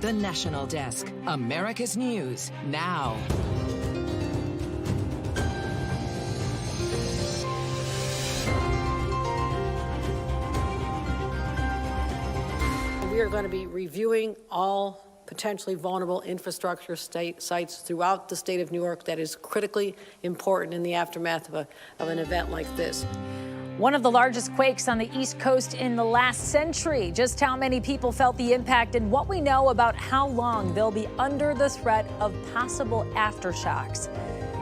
The National Desk, America's News, now. We are going to be reviewing all potentially vulnerable infrastructure sites throughout the state of New York that is critically important in the aftermath of an event like this. One of the largest quakes on the East Coast in the last century. Just how many people felt the impact and what we know about how long they'll be under the threat of possible aftershocks.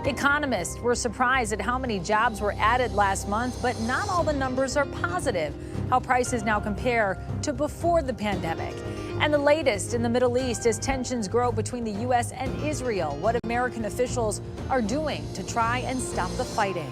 Economists were surprised at how many jobs were added last month, but not all the numbers are positive. How prices now compare to before the pandemic. And the latest in the Middle East as tensions grow between the U.S. and Israel. What American officials are doing to try and stop the fighting.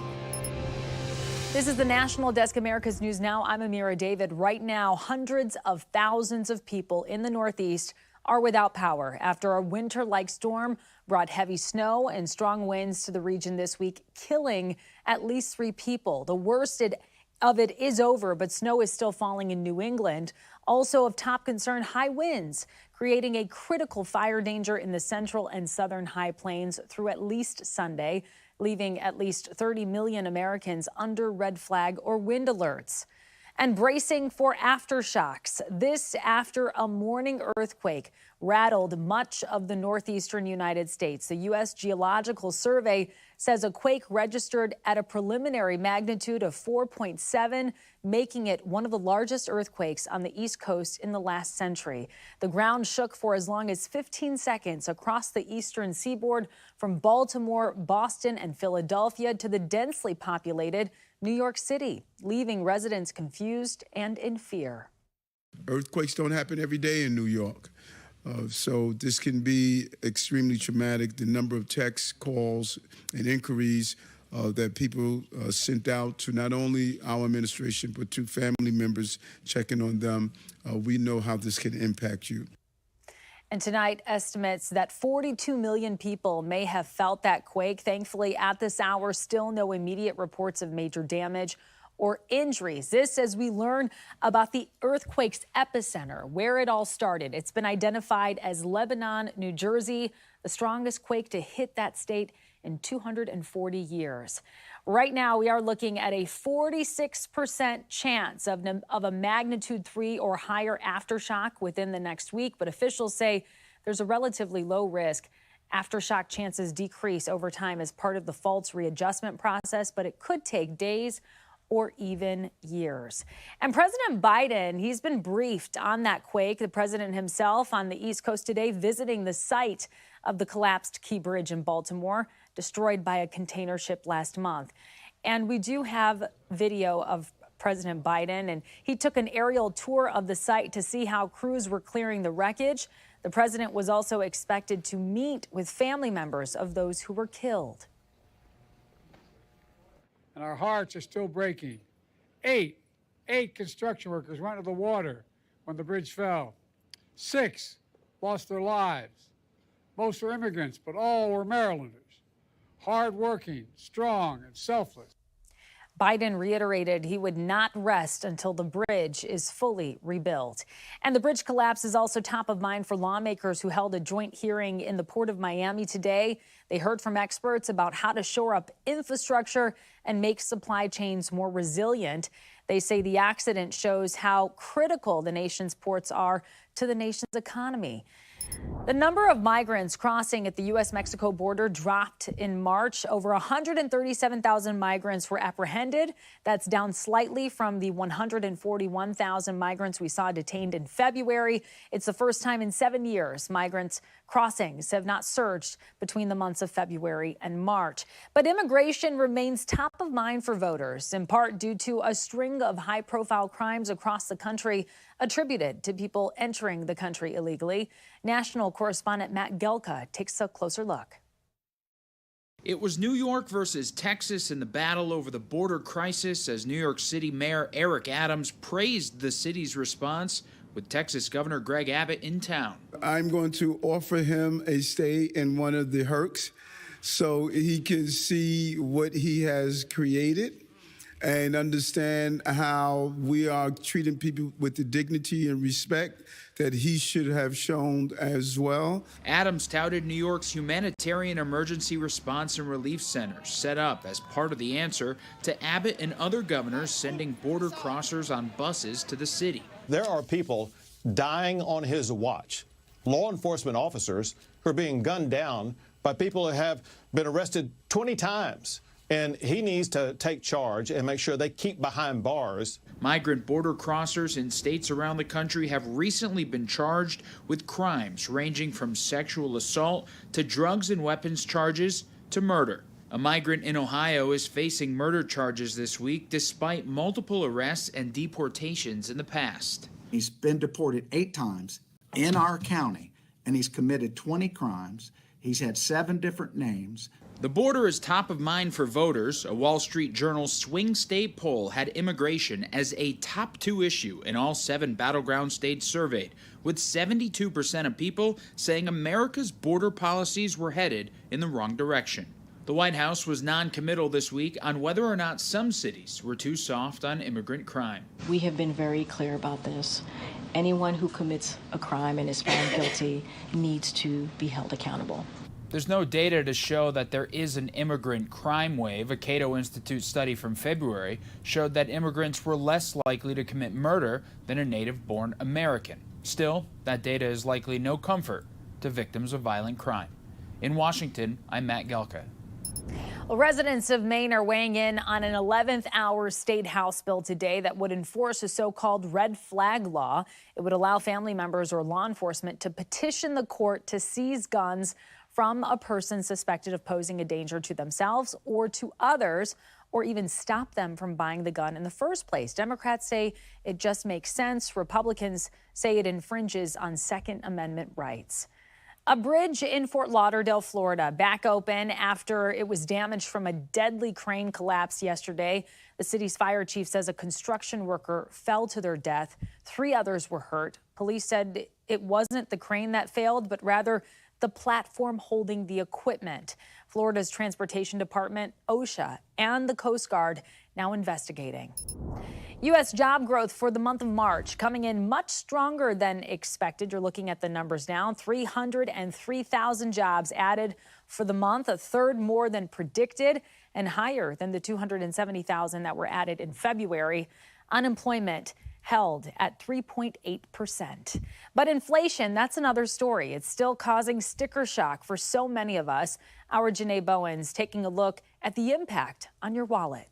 This is the National Desk, America's News Now. I'm Amira David. Right now, hundreds of thousands of people in the Northeast are without power after a winter-like storm brought heavy snow and strong winds to the region this week, killing at least 3 people. The worst of it is over, but snow is still falling in New England. Also of top concern, high winds, creating a critical fire danger in the central and southern high plains through at least Sunday, leaving at least 30 million Americans under red flag or wind alerts. And bracing for aftershocks. This after a morning earthquake rattled much of the northeastern United States. The U.S. Geological Survey says a quake registered at a preliminary magnitude of 4.7, making it one of the largest earthquakes on the East Coast in the last century. The ground shook for as long as 15 seconds across the eastern seaboard from Baltimore, Boston, and Philadelphia to the densely populated New York City, leaving residents confused and in fear. Earthquakes don't happen every day in New York. So this can be extremely traumatic. The number of texts, calls, and inquiries that people sent out to not only our administration, but to family members checking on them, we know how this can impact you. And tonight, estimates that 42 million people may have felt that quake. Thankfully, at this hour, still no immediate reports of major damage or injuries. This as we learn about the earthquake's epicenter, where it all started. It's been identified as Lebanon, New Jersey, the strongest quake to hit that state in 240 years. Right now, we are looking at a 46% chance of a magnitude 3 or higher aftershock within the next week, but officials say there's a relatively low risk. Aftershock chances decrease over time as part of the fault's readjustment process, but it could take days or even years. And President Biden, he's been briefed on that quake. The president himself on the East Coast today visiting the site of the collapsed Key Bridge in Baltimore, destroyed by a container ship last month. And we do have video of President Biden, and he took an aerial tour of the site to see how crews were clearing the wreckage. The president was also expected to meet with family members of those who were killed. And our hearts are still breaking. Eight construction workers went into the water when the bridge fell. 6 lost their lives. Most were immigrants, but all were Marylanders. Hardworking, strong, and selfless. Biden reiterated he would not rest until the bridge is fully rebuilt. And the bridge collapse is also top of mind for lawmakers who held a joint hearing in the Port of Miami today. They heard from experts about how to shore up infrastructure and make supply chains more resilient. They say the accident shows how critical the nation's ports are to the nation's economy. The number of migrants crossing at the U.S.-Mexico border dropped in March. Over 137,000 migrants were apprehended. That's down slightly from the 141,000 migrants we saw detained in February. It's the first time in 7 years migrants crossings have not surged between the months of February and March. But immigration remains top of mind for voters, in part due to a string of high-profile crimes across the country attributed to people entering the country illegally. National correspondent Matt Gelka takes a closer look. It was New York versus Texas in the battle over the border crisis as New York City Mayor Eric Adams praised the city's response with Texas Governor Greg Abbott in town. I'm going to offer him a stay in one of the Hercs so he can see what he has created and understand how we are treating people with the dignity and respect that he should have shown as well. Adams touted New York's humanitarian emergency response and relief centers set up as part of the answer to Abbott and other governors sending border crossers on buses to the city. There are people dying on his watch, law enforcement officers who are being gunned down by people who have been arrested 20 times. And he needs to take charge and make sure they keep behind bars. Migrant border crossers in states around the country have recently been charged with crimes ranging from sexual assault to drugs and weapons charges to murder. A migrant in Ohio is facing murder charges this week despite multiple arrests and deportations in the past. He's been deported 8 times in our county, and he's committed 20 crimes. He's had 7 different names. The border is top of mind for voters. A Wall Street Journal swing state poll had immigration as a top 2 issue in all 7 battleground states surveyed, with 72% of people saying America's border policies were headed in the wrong direction. The White House was non-committal this week on whether or not some cities were too soft on immigrant crime. We have been very clear about this. Anyone who commits a crime and is found guilty needs to be held accountable. There's no data to show that there is an immigrant crime wave. A Cato Institute study from February showed that immigrants were less likely to commit murder than a native-born American. Still, that data is likely no comfort to victims of violent crime. In Washington, I'm Matt Gelka. Well, residents of Maine are weighing in on an 11th hour state House bill today that would enforce a so-called red flag law. It would allow family members or law enforcement to petition the court to seize guns from a person suspected of posing a danger to themselves or to others, or even stop them from buying the gun in the first place. Democrats say it just makes sense. Republicans say it infringes on Second Amendment rights. A bridge in Fort Lauderdale, Florida, back open after it was damaged from a deadly crane collapse yesterday. The city's fire chief says a construction worker fell to their death. 3 others were hurt. Police said it wasn't the crane that failed, but rather the platform holding the equipment. Florida's Transportation Department, OSHA, and the Coast Guard now investigating. U.S. job growth for the month of March coming in much stronger than expected. You're looking at the numbers now. 303,000 jobs added for the month, a third more than predicted and higher than the 270,000 that were added in February. Unemployment held at 3.8%. But inflation, that's another story. It's still causing sticker shock for so many of us. Our Janae Bowen's taking a look at the impact on your wallet.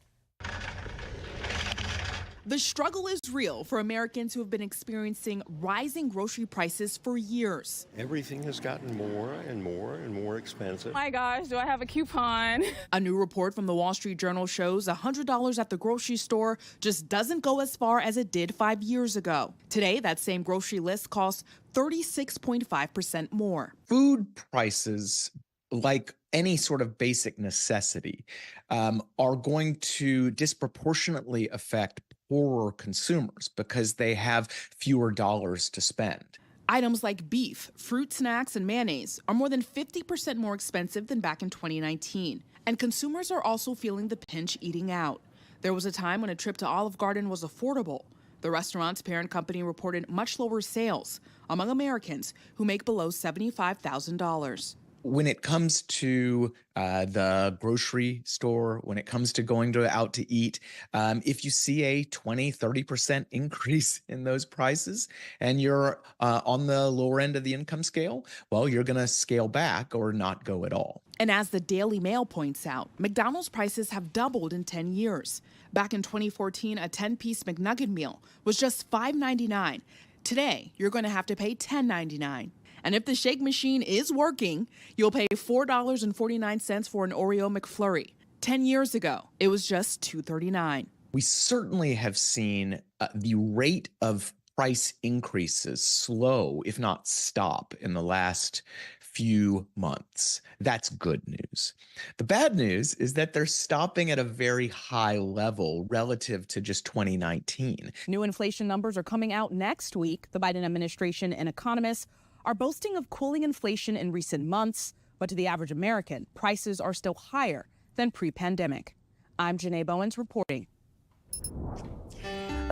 The struggle is real for Americans who have been experiencing rising grocery prices for years. Everything has gotten more and more and more expensive. My gosh, do I have a coupon? A new report from the Wall Street Journal shows $100 at the grocery store just doesn't go as far as it did 5 years ago. Today, that same grocery list costs 36.5% more. Food prices, like any sort of basic necessity, are going to disproportionately affect poorer consumers because they have fewer dollars to spend. Items like beef, fruit snacks, and mayonnaise are more than 50% more expensive than back in 2019. And consumers are also feeling the pinch eating out. There was a time when a trip to Olive Garden was affordable. The restaurant's parent company reported much lower sales among Americans who make below $75,000. When it comes to the grocery store, when it comes to going out to eat, if you see a 20, 30% increase in those prices and you're on the lower end of the income scale, well, you're going to scale back or not go at all. And as the Daily Mail points out, McDonald's prices have doubled in 10 years. Back in 2014, a 10-piece McNugget meal was just $5.99. Today, you're going to have to pay $10.99. And if the shake machine is working, you'll pay $4.49 for an Oreo McFlurry. 10 years ago, it was just $2.39. We certainly have seen the rate of price increases slow, if not stop, in the last few months. That's good news. The bad news is that they're stopping at a very high level relative to just 2019. New inflation numbers are coming out next week. The Biden administration and economists are boasting of cooling inflation in recent months, but to the average American, prices are still higher than pre-pandemic. I'm Janae Bowens reporting.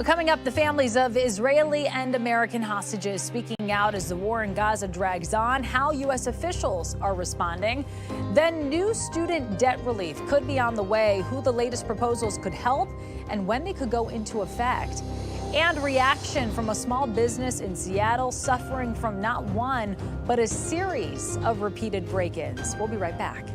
Coming up, the families of Israeli and American hostages speaking out as the war in Gaza drags on, how U.S. officials are responding. Then new student debt relief could be on the way, who the latest proposals could help, and when they could go into effect. And reaction from a small business in Seattle suffering from not one, but a series of repeated break-ins. We'll be right back.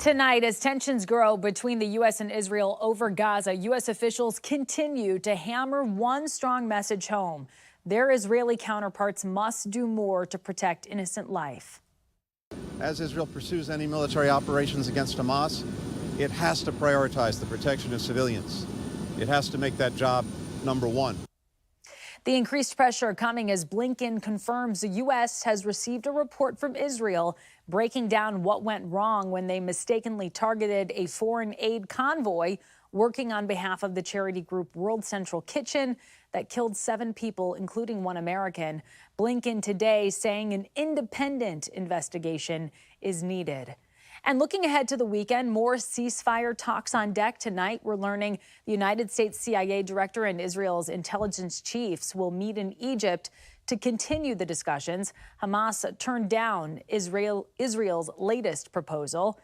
Tonight, as tensions grow between the U.S. and Israel over Gaza, U.S. officials continue to hammer one strong message home. Their Israeli counterparts must do more to protect innocent life. As Israel pursues any military operations against Hamas, it has to prioritize the protection of civilians. It has to make that job number one. The increased pressure coming as Blinken confirms the U.S. has received a report from Israel breaking down what went wrong when they mistakenly targeted a foreign aid convoy working on behalf of the charity group World Central Kitchen that killed 7 people, including 1 American. Blinken today saying an independent investigation is needed. And looking ahead to the weekend, more ceasefire talks on deck tonight. We're learning the United States CIA director and Israel's intelligence chiefs will meet in Egypt to continue the discussions. Hamas turned down Israel's latest proposal.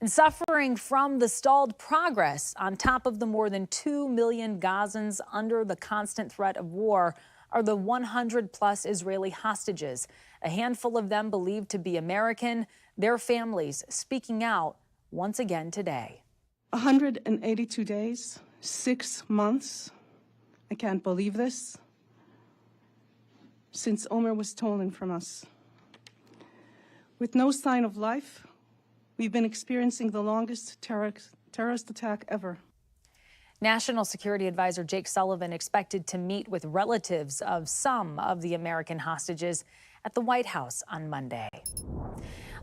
And suffering from the stalled progress on top of the more than 2 million Gazans under the constant threat of war are the 100-plus Israeli hostages, a handful of them believed to be American, their families speaking out once again today. 182 days, 6 months. I can't believe this. Since Omer was stolen from us. With no sign of life, we've been experiencing the longest terrorist attack ever. National Security Advisor Jake Sullivan expected to meet with relatives of some of the American hostages at the White House on Monday.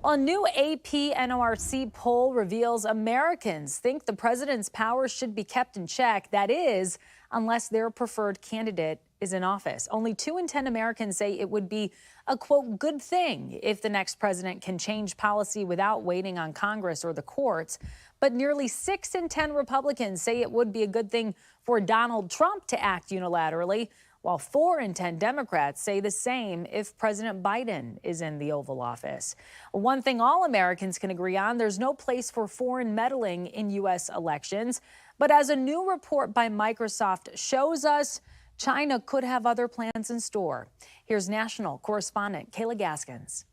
A new AP NORC poll reveals Americans think the president's powers should be kept in check. That is, unless their preferred candidate is in office. Only 2 in 10 Americans say it would be a, quote, good thing if the next president can change policy without waiting on Congress or the courts. But nearly 6 in 10 Republicans say it would be a good thing for Donald Trump to act unilaterally, while 4 in 10 Democrats say the same if President Biden is in the Oval Office. One thing all Americans can agree on, there's no place for foreign meddling in U.S. elections. But as a new report by Microsoft shows us, China could have other plans in store. Here's national correspondent Kayla Gaskins.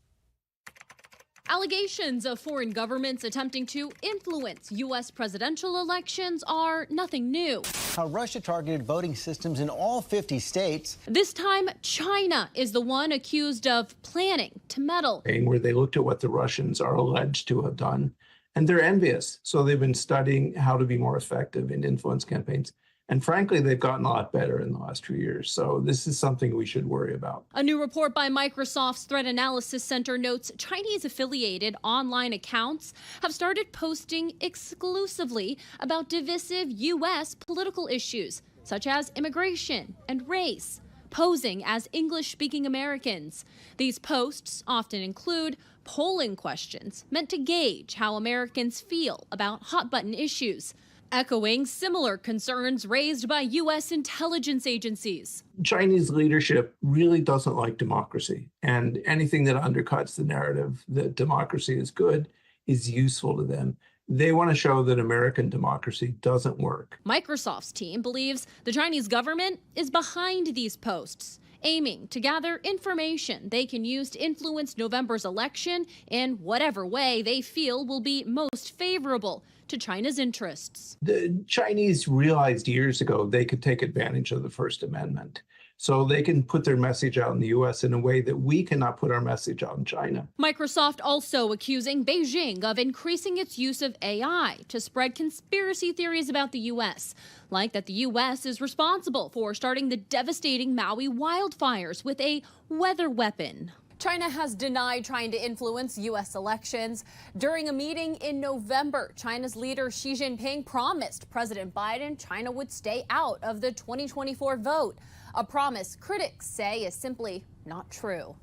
Allegations of foreign governments attempting to influence U.S. presidential elections are nothing new. How Russia targeted voting systems in all 50 states. This time, China is the one accused of planning to meddle. Where they looked at what the Russians are alleged to have done, and they're envious. So they've been studying how to be more effective in influence campaigns. And frankly, they've gotten a lot better in the last few years. So this is something we should worry about. A new report by Microsoft's Threat Analysis Center notes Chinese-affiliated online accounts have started posting exclusively about divisive U.S. political issues, such as immigration and race, posing as English-speaking Americans. These posts often include polling questions meant to gauge how Americans feel about hot-button issues, echoing similar concerns raised by U.S. intelligence agencies. Chinese leadership really doesn't like democracy, and anything that undercuts the narrative that democracy is good is useful to them. They want to show that American democracy doesn't work. Microsoft's team believes the Chinese government is behind these posts, aiming to gather information they can use to influence November's election in whatever way they feel will be most favorable to China's interests. The Chinese realized years ago they could take advantage of the First Amendment. So they can put their message out in the U.S. in a way that we cannot put our message out in China. Microsoft also accusing Beijing of increasing its use of AI to spread conspiracy theories about the U.S., like that the U.S. is responsible for starting the devastating Maui wildfires with a weather weapon. China has denied trying to influence U.S. elections. During a meeting in November, China's leader Xi Jinping promised President Biden China would stay out of the 2024 vote, a promise critics say is simply not true.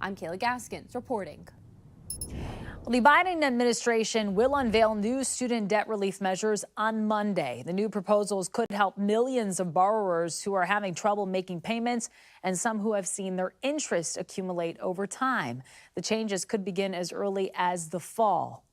I'm Kayla Gaskins reporting. The Biden administration will unveil new student debt relief measures on Monday. The new proposals could help millions of borrowers who are having trouble making payments and some who have seen their interest accumulate over time. The changes could begin as early as the fall.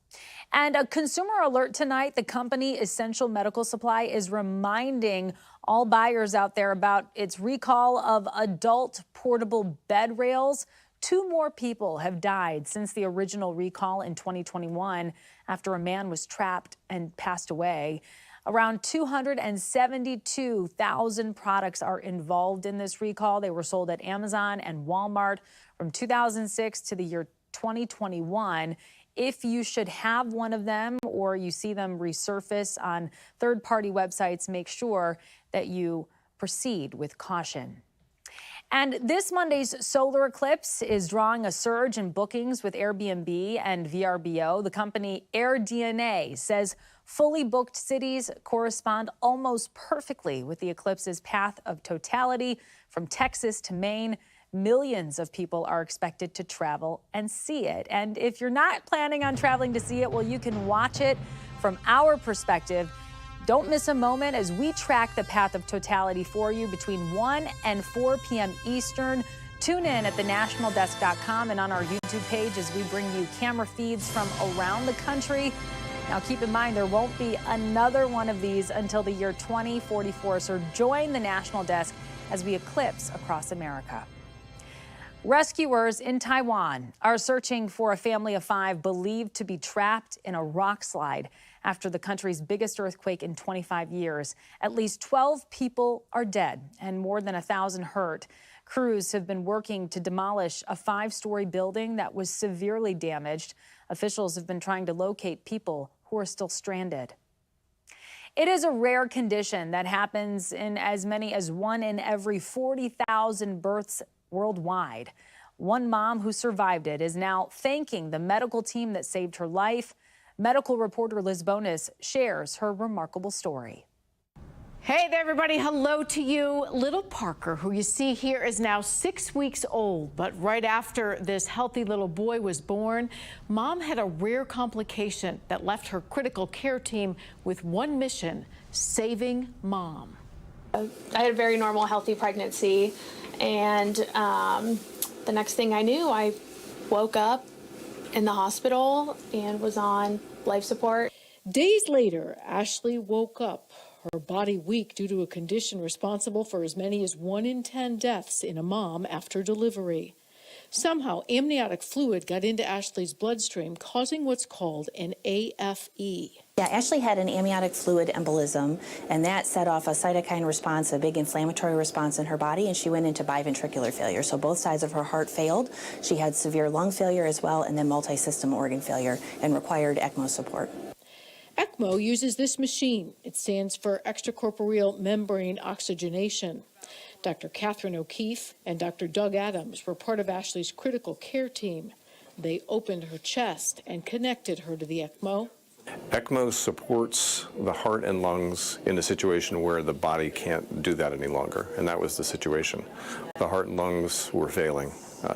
And a consumer alert tonight. The company Essential Medical Supply is reminding all buyers out there about its recall of adult portable bed rails. 2 more people have died since the original recall in 2021 after a man was trapped and passed away. Around 272,000 products are involved in this recall. They were sold at Amazon and Walmart from 2006 to the year 2021. If you should have one of them or you see them resurface on third-party websites, make sure that you proceed with caution. And this Monday's solar eclipse is drawing a surge in bookings with Airbnb and VRBO. The company AirDNA says fully booked cities correspond almost perfectly with the eclipse's path of totality. From Texas to Maine, millions of people are expected to travel and see it. And if you're not planning on traveling to see it, well, you can watch it from our perspective. Don't miss a moment as we track the path of totality for you between 1 and 4 p.m. Eastern. Tune in at thenationaldesk.com and on our YouTube page as we bring you camera feeds from around the country. Now, keep in mind, there won't be another one of these until the year 2044, so join the National Desk as we eclipse across America. Rescuers in Taiwan are searching for a family of 5 believed to be trapped in a rock slide after the country's biggest earthquake in 25 years. At least 12 people are dead and more than 1,000 hurt. Crews have been working to demolish a 5-story building that was severely damaged. Officials have been trying to locate people who are still stranded. It is a rare condition that happens in as many as 1 in every 40,000 births worldwide. One mom who survived it is now thanking the medical team that saved her life. Medical reporter Liz Bonis shares her remarkable story. Hey there, everybody. Hello to you. Little Parker, who you see here, is now 6 weeks old. But right after this healthy little boy was born, Mom had a rare complication that left her critical care team with one mission: saving Mom. I had a very normal, healthy pregnancy. And the next thing I knew, I woke up in the hospital and was on life support. Days later, Ashley woke up, her body weak due to a condition responsible for as many as 1 in 10 deaths in a mom after delivery. Somehow, amniotic fluid got into Ashley's bloodstream, causing what's called an AFE. Yeah, Ashley had an amniotic fluid embolism, and that set off a cytokine response, a big inflammatory response in her body, and she went into biventricular failure. So both sides of her heart failed. She had severe lung failure as well, and then multi-system organ failure, and required ECMO support. ECMO uses this machine. It stands for extracorporeal membrane oxygenation. Dr. Catherine O'Keefe and Dr. Doug Adams were part of Ashley's critical care team. They opened her chest and connected her to the ECMO. ECMO supports the heart and lungs in a situation where the body can't do that any longer, and that was the situation. The heart and lungs were failing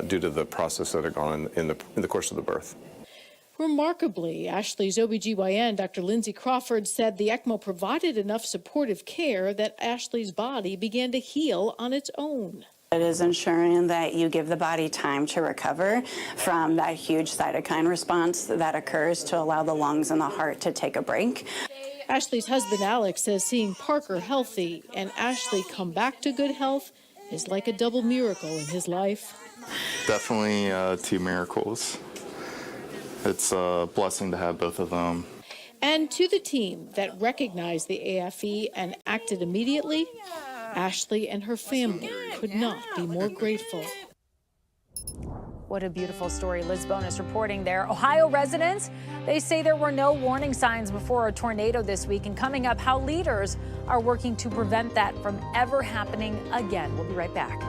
due to the process that had gone in the course of the birth. Remarkably, Ashley's OBGYN, Dr. Lindsay Crawford, said the ECMO provided enough supportive care that Ashley's body began to heal on its own. It is ensuring that you give the body time to recover from that huge cytokine response that occurs to allow the lungs and the heart to take a break. Ashley's husband, Alex, says seeing Parker healthy and Ashley come back to good health is like a double miracle in his life. Definitely 2 miracles. It's a blessing to have both of them. And to the team that recognized the AFE and acted immediately, Ashley and her family could not be more grateful. What a beautiful story. Liz Bonus reporting there. Ohio residents, they say there were no warning signs before a tornado this week. And coming up, how leaders are working to prevent that from ever happening again. We'll be right back.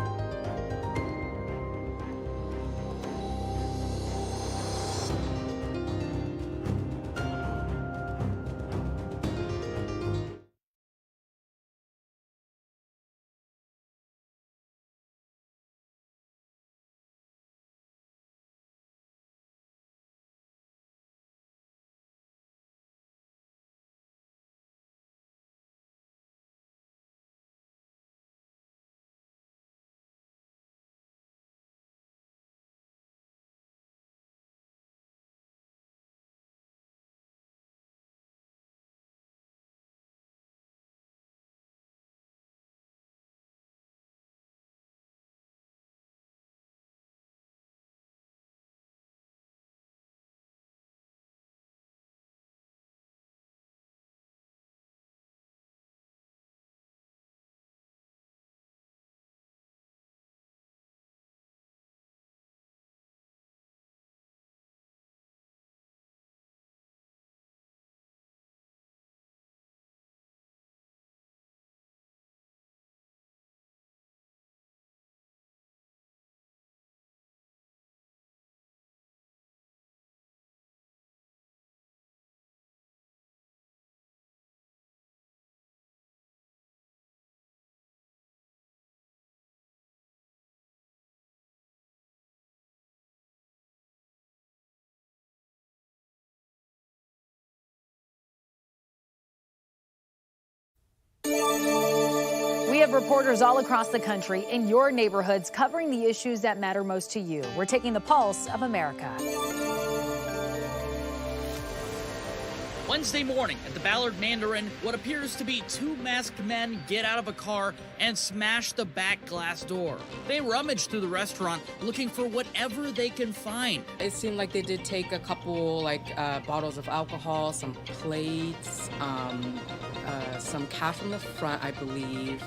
We have reporters all across the country in your neighborhoods covering the issues that matter most to you. We're taking the pulse of America. Wednesday morning at the Ballard Mandarin, what appears to be 2 masked men get out of a car and smash the back glass door. They rummage through the restaurant looking for whatever they can find. It seemed like they did take a couple bottles of alcohol, some plates, some cash from the front, I believe.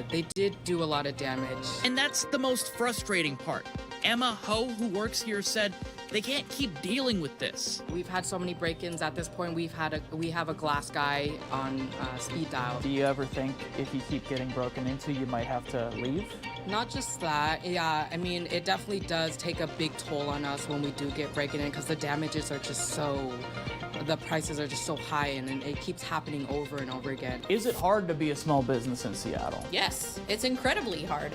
They did do a lot of damage. And that's the most frustrating part. Emma Ho, who works here, said they can't keep dealing with this. We've had so many break-ins at this point. We have a glass guy on speed dial. Do you ever think if you keep getting broken into, you might have to leave? Not just that, yeah. I mean, it definitely does take a big toll on us when we do get breaking in because the damages are just the prices are just so high and it keeps happening over and over again. Is it hard to be a small business in Seattle? Yes, it's incredibly hard.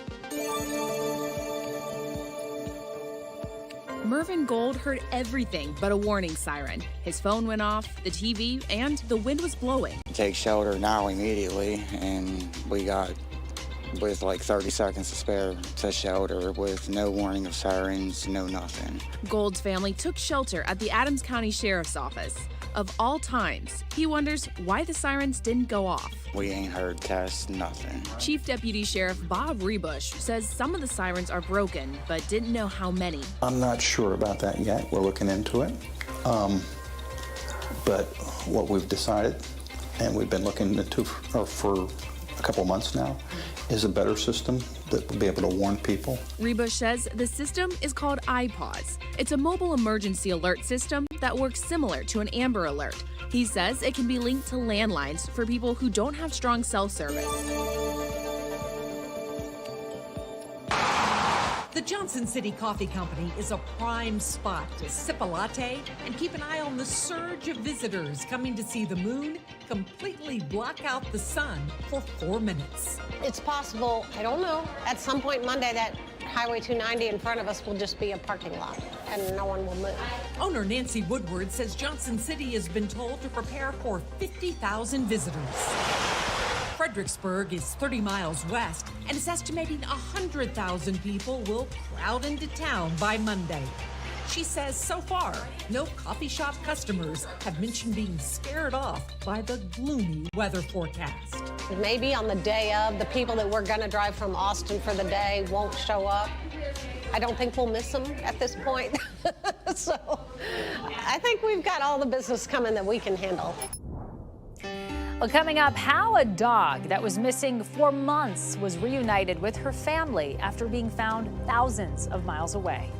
Mervyn Gold heard everything but a warning siren. His phone went off, the TV, and the wind was blowing. Take shelter now immediately, and we got, with like 30 seconds to spare, to shelter with no warning of sirens, no nothing. Gold's family took shelter at the Adams County Sheriff's Office. Of all times, he wonders why the sirens didn't go off. We ain't heard tests, nothing. Chief Deputy Sheriff Bob Rebush says some of the sirens are broken, but didn't know how many. I'm not sure about that yet. We're looking into it. But what we've decided, and we've been looking into for a couple months now, is a better system that will be able to warn people. Rebush says the system is called iPause. It's a mobile emergency alert system that works similar to an Amber Alert. He says it can be linked to landlines for people who don't have strong cell service. The Johnson City Coffee Company is a prime spot to sip a latte and keep an eye on the surge of visitors coming to see the moon completely block out the sun for 4 minutes. It's possible, I don't know, at some point Monday that Highway 290 in front of us will just be a parking lot and no one will move. Owner Nancy Woodward says Johnson City has been told to prepare for 50,000 visitors. Fredericksburg is 30 miles west and is estimating 100,000 people will crowd into town by Monday. She says so far, no coffee shop customers have mentioned being scared off by the gloomy weather forecast. Maybe on the day of, the people that were going to drive from Austin for the day won't show up. I don't think we'll miss them at this point. So I think we've got all the business coming that we can handle. Well, coming up, how a dog that was missing for months was reunited with her family after being found thousands of miles away.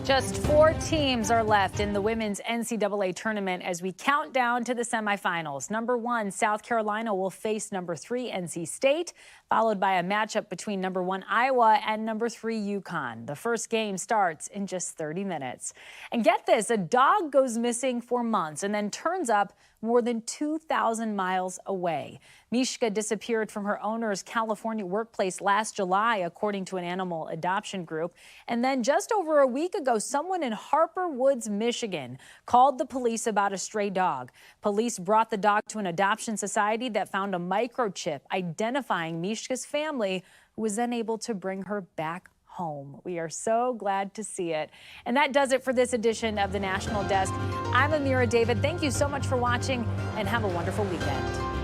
Just 4 teams are left in the women's NCAA tournament as we count down to the semifinals. Number 1, South Carolina will face number 3, NC State, followed by a matchup between number 1, Iowa, and number 3, UConn. The first game starts in just 30 minutes. And get this, a dog goes missing for months and then turns up more than 2,000 miles away. Mishka disappeared from her owner's California workplace last July, according to an animal adoption group. And then just over a week ago, someone in Harper Woods, Michigan, called the police about a stray dog. Police brought the dog to an adoption society that found a microchip identifying Mishka's family, who was then able to bring her back home. We are so glad to see it. And that does it for this edition of the National Desk. I'm Amira David. Thank you so much for watching and have a wonderful weekend.